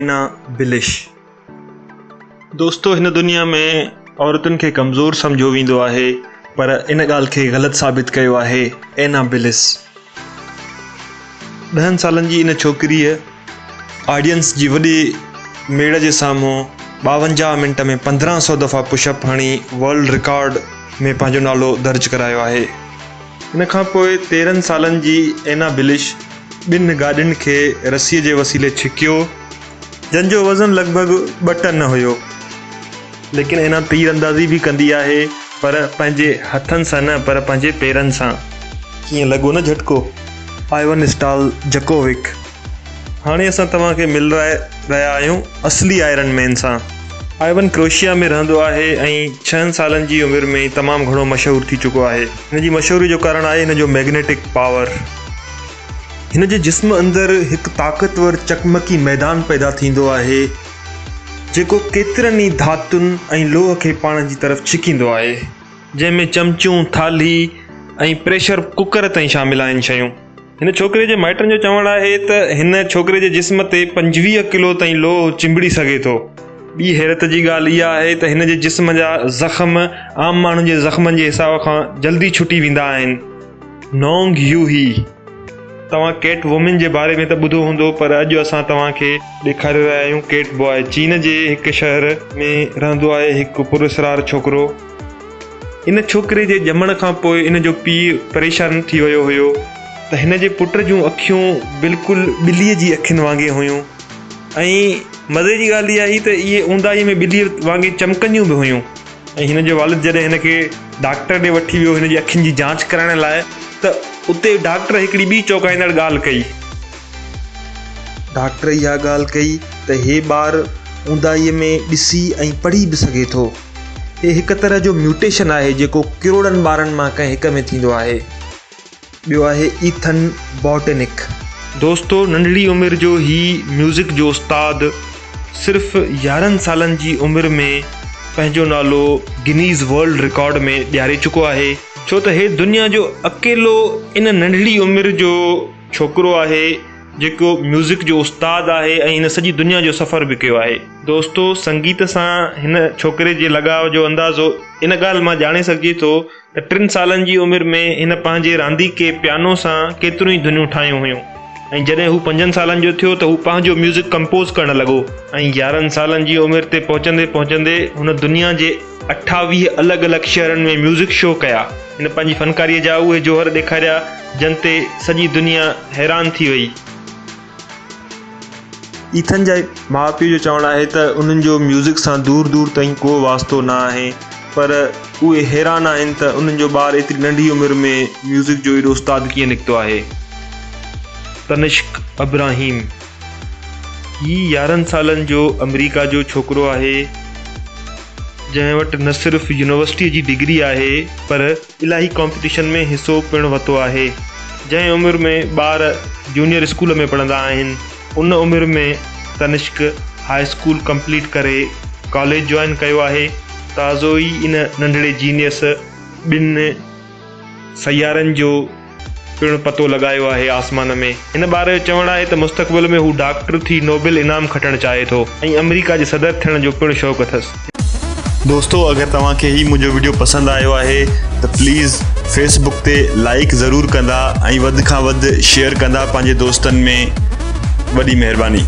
ना बिलिश। दोस्तों, हिन दुनिया में औरतुनि खे कमज़ोर सम्झो वेंदो आहे, पर इन ॻाल्हि खे ग़लति साबित कयो आहे एना बिलिस। 10 सालनि जी इन छोकिरीअ ऑडियंस जी वॾी मेड़ जे साम्हूं 52 मिंट में 1500 दफ़ा पुशअप हणी वर्ल्ड रिकॉर्ड में पंहिंजो नालो दर्ज करायो आहे। इन खां पोइ 13 सालनि जी एना बिलिश 2 गाॾियुनि खे रसीअ जे वसीले छिकियो, जंहिंजो वज़न लॻभॻि 2 टन हुयो। लेकिन एना तीर अंदाज़ी भी कंदी आहे, पर पंहिंजे हथनि सां न, पर पंहिंजे पेरनि सां। कीअं लॻो न झटको? आइवन स्टालजकोविक। हाणे असां तव्हांखे मिल रहिया आहियूं असली आयरन मैन सां। आइवन क्रोएशिया में रहंदो आहे ऐं 6 सालनि जी उमिरि में तमामु घणो मशहूरु थी चुको आहे। हिन जी मशहूरी जो कारण आहे हिन जो मैग्नेटिक पावर। हिन जे जिस्म अंदरि हिकु ताक़तवर चकमकी मैदान पैदा थींदो आहे, जेको केतिरनि ई धातुनि ऐं लोह खे पाण जी तरफ़ छिकींदो आहे, जंहिंमें चमचूं, थाली ऐं प्रेशर कुकर ताईं शामिल आहिनि शयूं। हिन छोकिरे जे माइटनि जो चवणु आहे त हिन छोकिरे जे जिस्म ते 25 किलो ताईं लोह चिंबड़ी सघे थो। ॿी हैरत जी ॻाल्हि इहा आहे त हिन जे जिस्म जा ज़ख़्म आम माण्हुनि जे ज़ख़्मनि जे हिसाब खां जल्दी छुटी वेंदा आहिनि। नोंग यू ही। तव्हां कैट वुमेन जे बारे में त ॿुधो हूंदो, पर अॼु असां तव्हांखे ॾेखारे रहिया आहियूं कैट बॉय। चीन जे हिकु शहर में रहंदो आहे हिकु पुरस्रार छोकिरो। इन छोकिरे जे ॼमण खां पोइ इन जो पीउ परेशान थी वियो हुयो त हिन जे पुट जूं अखियूं बिल्कुलु ॿिलीअ जी अखियुनि वांगुरु हुयूं, ऐं मज़े जी ॻाल्हि इहा हुई त इहे ऊंदाही में ॿिलीअ वांगुरु चमकंदियूं बि हुयूं। ऐं हिन जो वालिद जॾहिं हिन खे डॉक्टर ॾे वठी वियो हिन जी अखियुनि जी जांच कराइण लाइ, त उते डॉक्टर हिकिड़ी ॿी चौंकाईंदड़ ॻाल्हि कई। डॉक्टर इहा ॻाल्हि कई त हे ॿार ऊंदाहीअ में ॾिसी ऐं पढ़ी बि सघे थो। हे हिकु तरह जो म्यूटेशन आहे जेको करोड़नि ॿारनि मां कंहिं हिक में थींदो आहे। ॿियो आहे ईथन बॉटनिक। दोस्तो, नंढड़ी उमिरि जो ही म्यूज़िक जो उस्ताद सिर्फ़ु 11 सालनि जी उमिरि में पंहिंजो नालो गिनीज़ वर्ल्ड रिकॉर्ड में ॾियारे चुको आहे, छो त हे दुनिया जो अकेलो इन नंढड़ी उमिरि जो छोकिरो आहे जेको म्यूज़िक जो उस्ताद आहे ऐं हिन सॼी दुनिया जो सफ़र बि कयो आहे। दोस्तो, संगीत सां हिन छोकिरे जे लॻाव जो अंदाज़ो इन ॻाल्हि मां ॼाणे सघिजे थो त 3 सालनि जी उमिरि में हिन पंहिंजे रांदीके पियानो सां केतिरियूं ई धुनियूं ठाहियूं हुयूं, ऐं जॾहिं हू 5 सालनि जो थियो त हू पंहिंजो म्यूज़िक कंपोज़ करणु लॻो, ऐं 11 सालनि जी उमिरि ते पहुचंदे हुन दुनिया जे 28 अलॻि अलॻि शहरनि में म्यूज़िक शो कया। हिन पंहिंजी फ़नकारीअ जा उहे जोहर ॾेखारिया जन ते सॼी दुनिया हैरान थी वई। ईथन जा माउ पीउ जो चवणु आहे त उन्हनि जो म्यूज़िक सां दूर दूर ताईं को वास्तो न आहे, पर उहे हैरान आहिनि त उन्हनि जो ॿारु एतिरी नंढी उमिरि में म्यूज़िक जो एॾो उस्ताद कीअं निकितो आहे। तनिष्क अब्राहिम। ही 11 सालनि जो अमेरिका जो छोकिरो आहे, जंहिं वटि न सिर्फ़ु यूनिवर्सिटीअ जी डिग्री आहे, पर इलाही कॉम्पिटिशन में हिसो पिणु वरितो आहे। जंहिं उमिरि में ॿार जूनियर स्कूल में पढ़ंदा आहिनि, उन उमिरि में तनिष्क हाई स्कूल कंप्लीट करे कॉलेज जॉइन कयो आहे। ताज़ो ई इन नंढड़े जीनियस 2 सयारनि जो पिणु पतो लॻायो आहे आसमान में। हिन ॿार जो चवणु आहे त मुस्तक़बिल में हू डॉक्टर थी नोबेल इनाम खटणु चाहे थो ऐं अमेरिका जे सदर थियण जो पिणु शौक़ु अथसि। दोस्तों, अगरि तव्हांखे ही मुंहिंजो वीडियो पसंदि आयो आहे त प्लीज़ फेसबुक ते लाइक ज़रूरु कंदा ऐं वधि खां वधि शेयर कंदा पंहिंजे दोस्तनि में। वॾी महिरबानी।